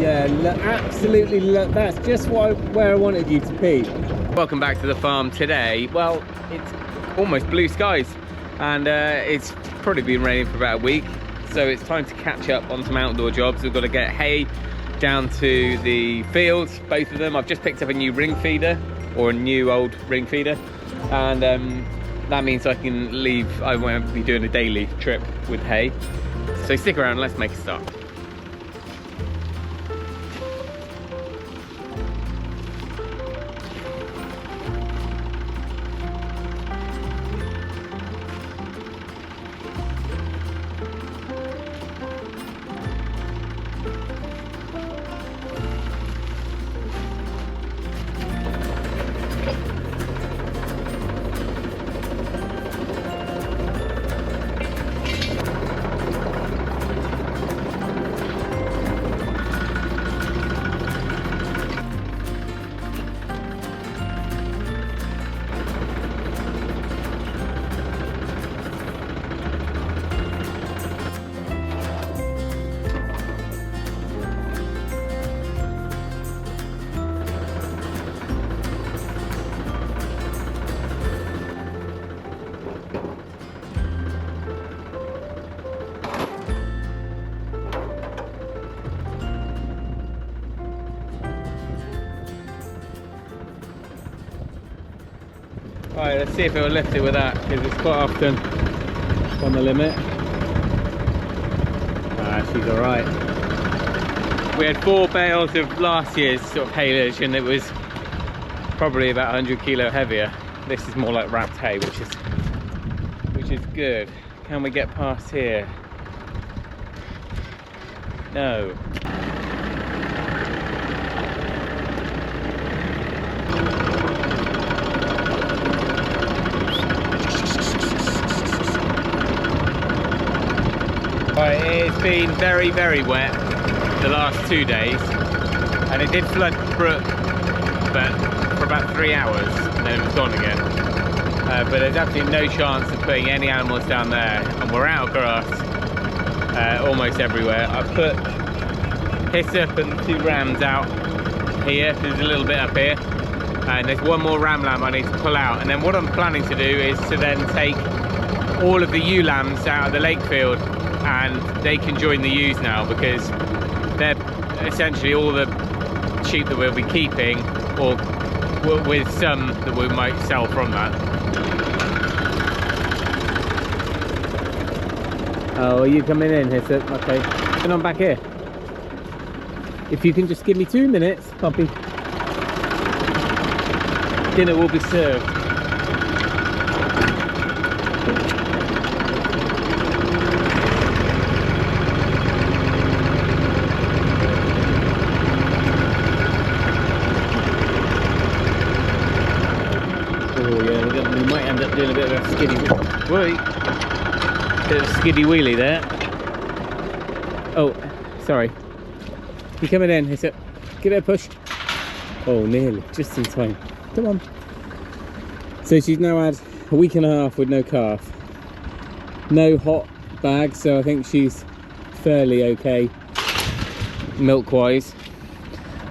Yeah, absolutely. That's just where I wanted you to be. Welcome back to the farm today. Well, it's almost blue skies, and it's probably been raining for about a week, so it's time to catch up on some outdoor jobs. We've got to get hay down to the fields, both of them. I've just picked up a new ring feeder, or a new old ring feeder, and that means I can leave. I won't be doing a daily trip with hay, so stick around, let's make a start. Alright, let's see if it'll lift it with that, because it's quite often on the limit. Ah, she's alright. We had 4 bales of last year's sort of haylage, and it was probably about 100 kilo heavier. This is more like wrapped hay, which is good. Can we get past here? No. It's been very, very wet the last 2 days, and it did flood the brook, but for about 3 hours, and then it was gone again. But there's absolutely no chance of putting any animals down there, and we're out of grass almost everywhere. I've put hyssop and 2 rams out here. There's a little bit up here, and there's 1 more ram lamb I need to pull out. And then what I'm planning to do is to then take all of the ewe lambs out of the lake field, and they can join the ewes now, because they're essentially all the sheep that we'll be keeping, or with some that we might sell from that. Oh, are you coming in, Hyssop? Okay. And I'm back here. If you can just give me 2 minutes, puppy. Dinner will be served. Doing a bit of a skiddy wheelie there. Oh, sorry. You coming in, Hyssop? Give it a push. Oh, nearly, just in time. Come on. So she's now had a week and a half with no calf. No hot bag, so I think she's fairly okay milk-wise.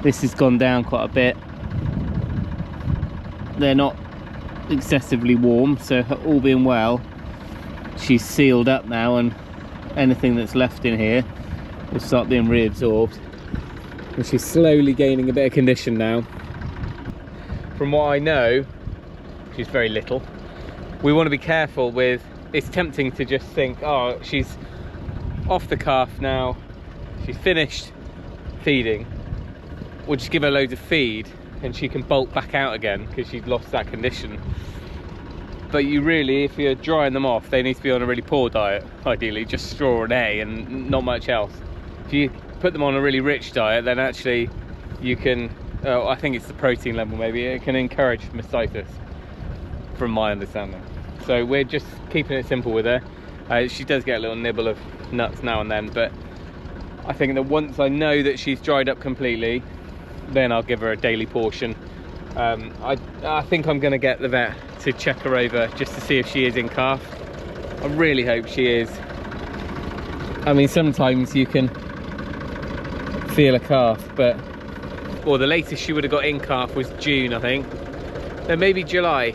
This has gone down quite a bit. They're not excessively warm, so all being well, she's sealed up now, and anything that's left in here will start being reabsorbed, and she's slowly gaining a bit of condition now. From what I know, she's very little. We want to be careful with, it's tempting to just think, oh, she's off the calf now, she's finished feeding, we'll just give her loads of feed and she can bulk back out again because she's lost that condition. But you really, if you're drying them off, they need to be on a really poor diet, ideally just straw and hay and not much else. If you put them on a really rich diet, then actually you can, I think it's the protein level maybe, it can encourage mastitis, from my understanding. So we're just keeping it simple with her. She does get a little nibble of nuts now and then, but I think that once I know that she's dried up completely, then I'll give her a daily portion. I think I'm going to get the vet to check her over just to see if she is in calf. I really hope she is. I mean, sometimes you can feel a calf, but well, the latest she would have got in calf was June, I think. Then maybe July.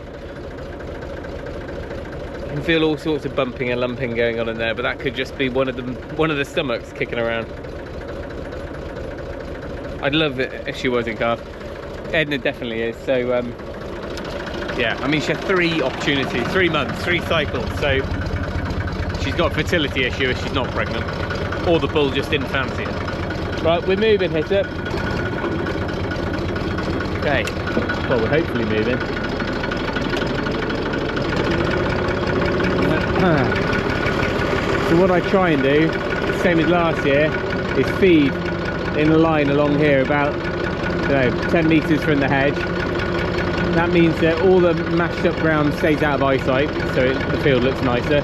I can feel all sorts of bumping and lumping going on in there, but that could just be one of the stomachs kicking around. I'd love it if she was in calf. Edna definitely is. So yeah, I mean, she had 3 opportunities, 3 months, 3 cycles, so she's got a fertility issue if she's not pregnant, or the bull just didn't fancy it. Right, we're moving, Hitter. Okay, well, we're hopefully moving. So what I try and do, same as last year, is feed in a line along here about 10 metres from the hedge. That means that all the mashed up ground stays out of eyesight, so the field looks nicer.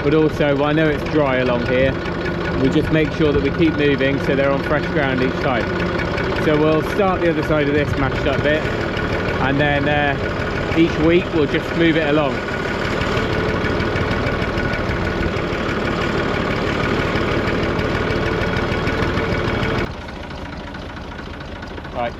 But also, I know it's dry along here, we just make sure that we keep moving so they're on fresh ground each time. So we'll start the other side of this mashed up bit, and then each week we'll just move it along. Right.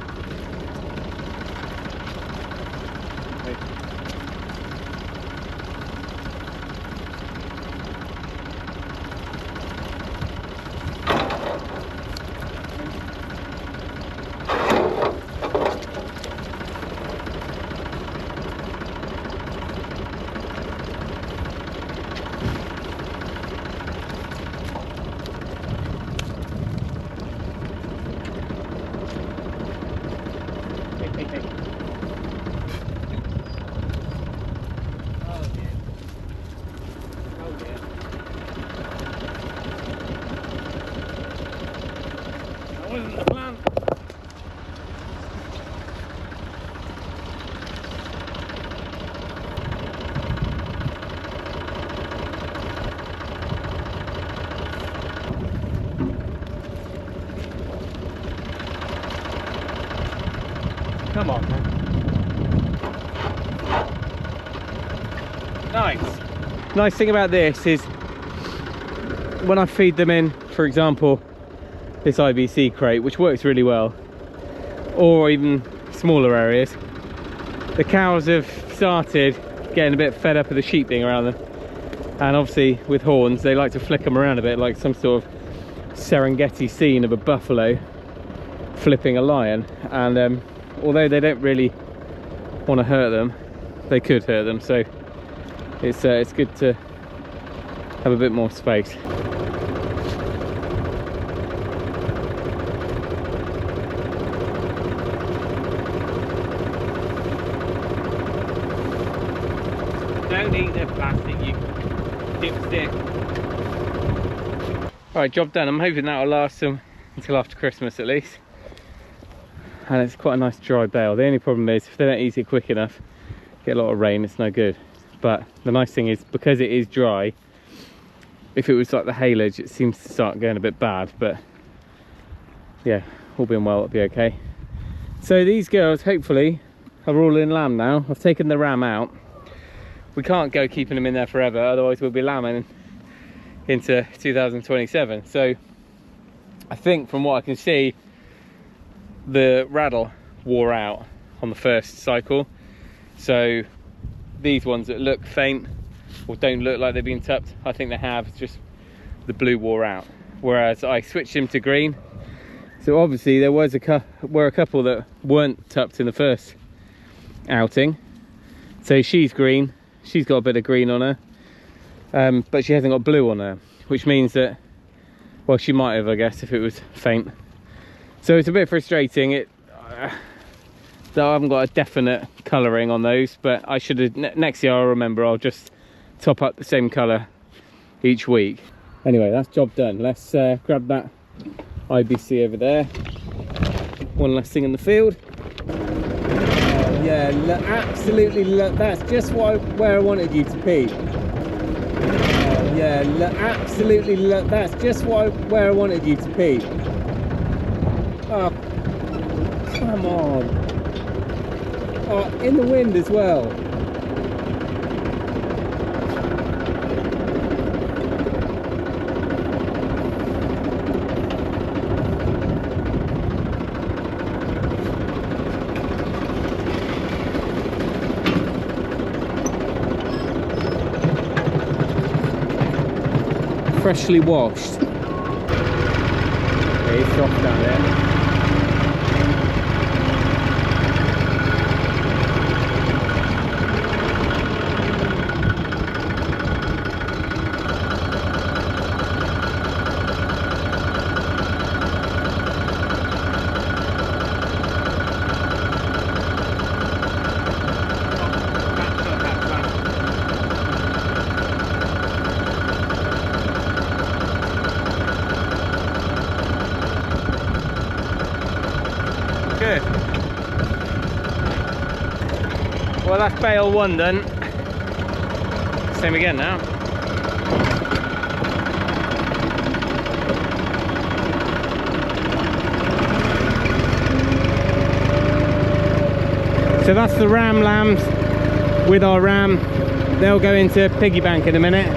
Come on, man. Nice. Nice thing about this is when I feed them in, for example, this IBC crate, which works really well, or even smaller areas, the cows have started getting a bit fed up with the sheep being around them. And obviously with horns, they like to flick them around a bit, like some sort of Serengeti scene of a buffalo flipping a lion. And although they don't really want to hurt them, they could hurt them, so it's good to have a bit more space. Don't eat the plastic, you dipstick. Alright, job done. I'm hoping that will last them until after Christmas at least. And it's quite a nice dry bale. The only problem is if they don't eat it quick enough, get a lot of rain, it's no good. But the nice thing is, because it is dry, if it was like the haylage, it seems to start going a bit bad, but yeah, all being well, it'll be okay. So these girls hopefully are all in lamb now. I've taken the ram out. We can't go keeping them in there forever, otherwise we'll be lambing into 2027. So I think from what I can see, the raddle wore out on the first cycle, so these ones that look faint or don't look like they've been tupped, I think they have. It's just the blue wore out, whereas I switched him to green. So obviously there was a couple that weren't tupped in the first outing. So she's green, she's got a bit of green on her, but she hasn't got blue on her, which means that, well, she might have, I guess, if it was faint. So it's a bit frustrating. I haven't got a definite colouring on those, but I should have, next year I'll remember, I'll just top up the same colour each week. Anyway, that's job done. Let's grab that IBC over there. One last thing in the field. Yeah, absolutely, that's just where I wanted you to pee. Yeah, absolutely, that's just where I wanted you to pee. Oh, come on. Oh, in the wind as well. freshly washed. It's soft down there. Good. Well, that's bale 1 done. Same again now. So that's the ram lambs with our ram. They'll go into piggy bank in a minute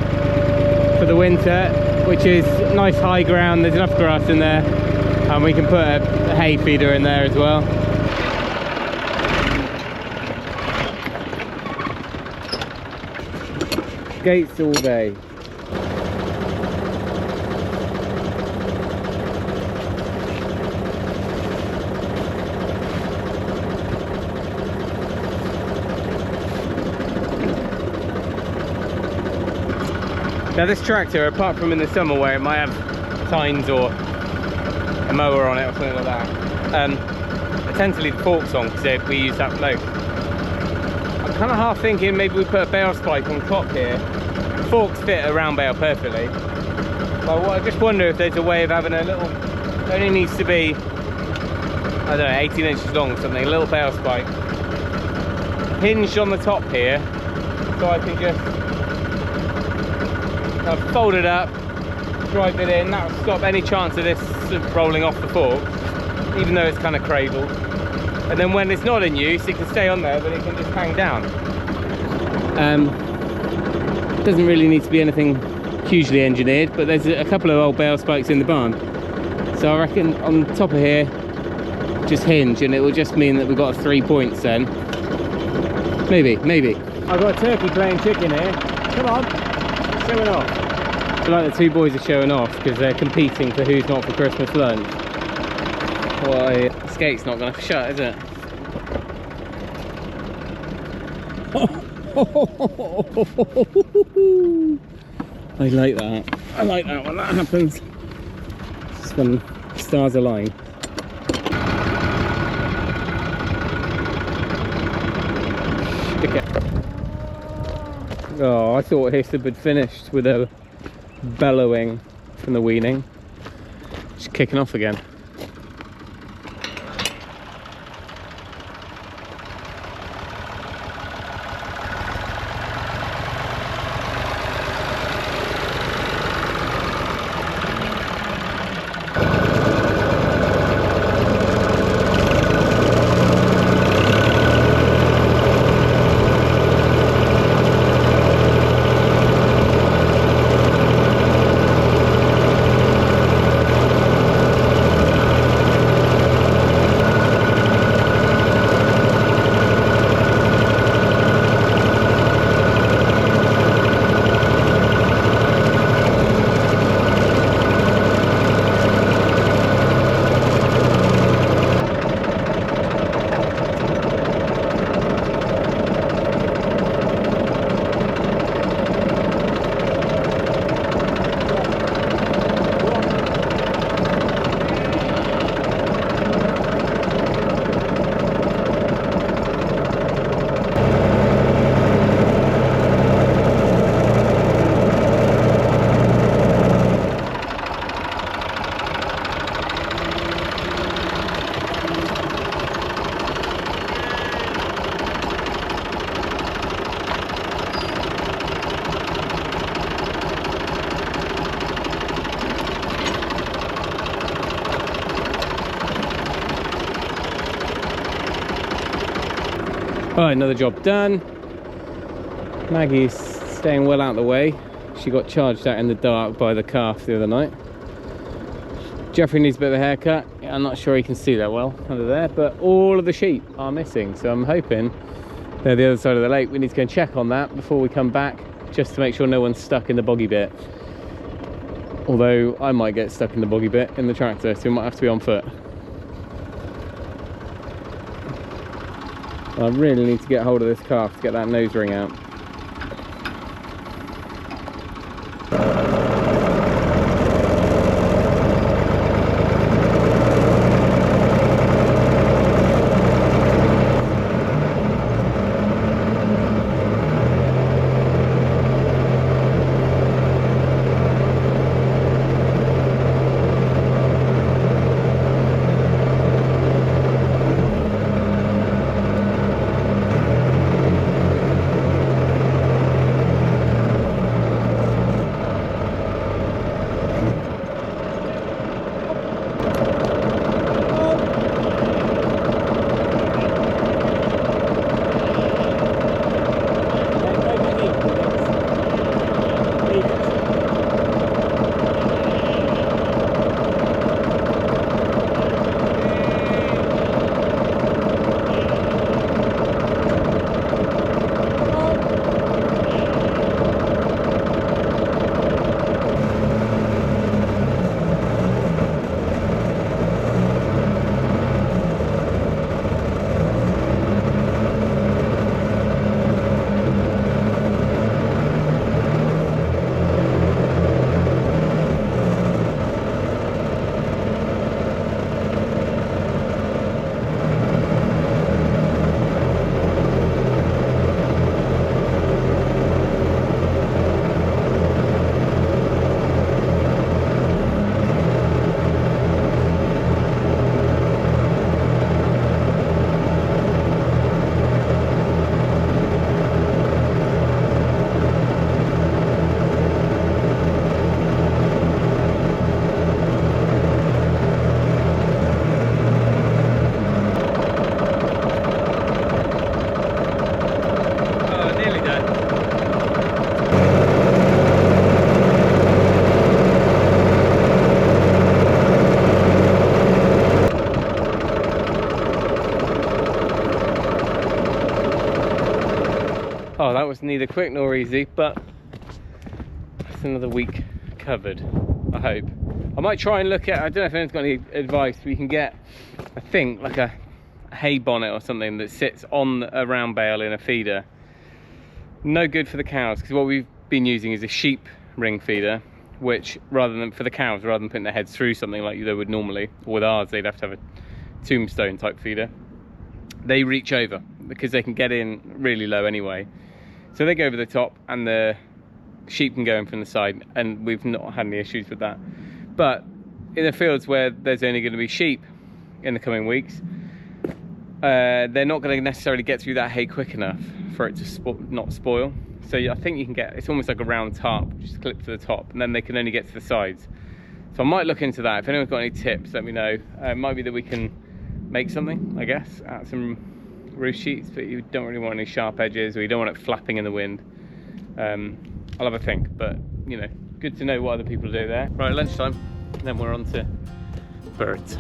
for the winter, which is nice high ground. There's enough grass in there, and we can put a hay feeder in there as well. Gates all day. Now this tractor, apart from in the summer where it might have tines or a mower on it or something like that, I tend to leave the forks on because we use that most. I'm kind of half thinking maybe we put a bale spike on top here. The forks fit a round bale perfectly, but I just wonder if there's a way of having a little, it only needs to be, I don't know, 18 inches long or something, a little bale spike hinged on the top here, so I can just fold it up, drive it in. That will stop any chance of this rolling off the fork, even though it's kind of cradled. And then when it's not in use, it can stay on there, but it can just hang down. It doesn't really need to be anything hugely engineered, but there's a couple of old bale spikes in the barn, so I reckon on the top of here just hinge, and it will just mean that we've got 3 points then. Maybe. I've got a turkey playing chicken here. Come on, showing off. I feel like the two boys are showing off because they're competing for who's not for Christmas lunch. Why, this gate's not going to shut, is it? I like that. I like that when that happens. Just when stars align. Okay. Oh, I thought Hissab had finished with a bellowing from the weaning. Just kicking off again. Alright, another job done. Maggie's staying well out of the way. She got charged out in the dark by the calf the other night. Jeffrey needs a bit of a haircut. I'm not sure he can see that well under there, but all of the sheep are missing, so I'm hoping they're the other side of the lake. We need to go and check on that before we come back, just to make sure no one's stuck in the boggy bit. Although I might get stuck in the boggy bit in the tractor, so we might have to be on foot. I really need to get hold of this calf to get that nose ring out. Oh, that was neither quick nor easy, but that's another week covered, I hope. I might try and look at, I don't know if anyone's got any advice, but you can get, I think, like a hay bonnet or something that sits on a round bale in a feeder. No good for the cows, because what we've been using is a sheep ring feeder, which, rather than for the cows, rather than putting their heads through something like they would normally, or with ours, they'd have to have a tombstone type feeder. They reach over, because they can get in really low anyway. So they go over the top and the sheep can go in from the side, and we've not had any issues with that. But in the fields where there's only going to be sheep in the coming weeks, they're not going to necessarily get through that hay quick enough for it to not spoil. So I think you can get, it's almost like a round tarp, just clip to the top, and then they can only get to the sides. So I might look into that. If anyone's got any tips, let me know. It might be that we can make something, I guess, out of some roof sheets, but you don't really want any sharp edges, or you don't want it flapping in the wind. I'll have a think, but you know, good to know what other people do there. Right, lunchtime, and then we're on to birds.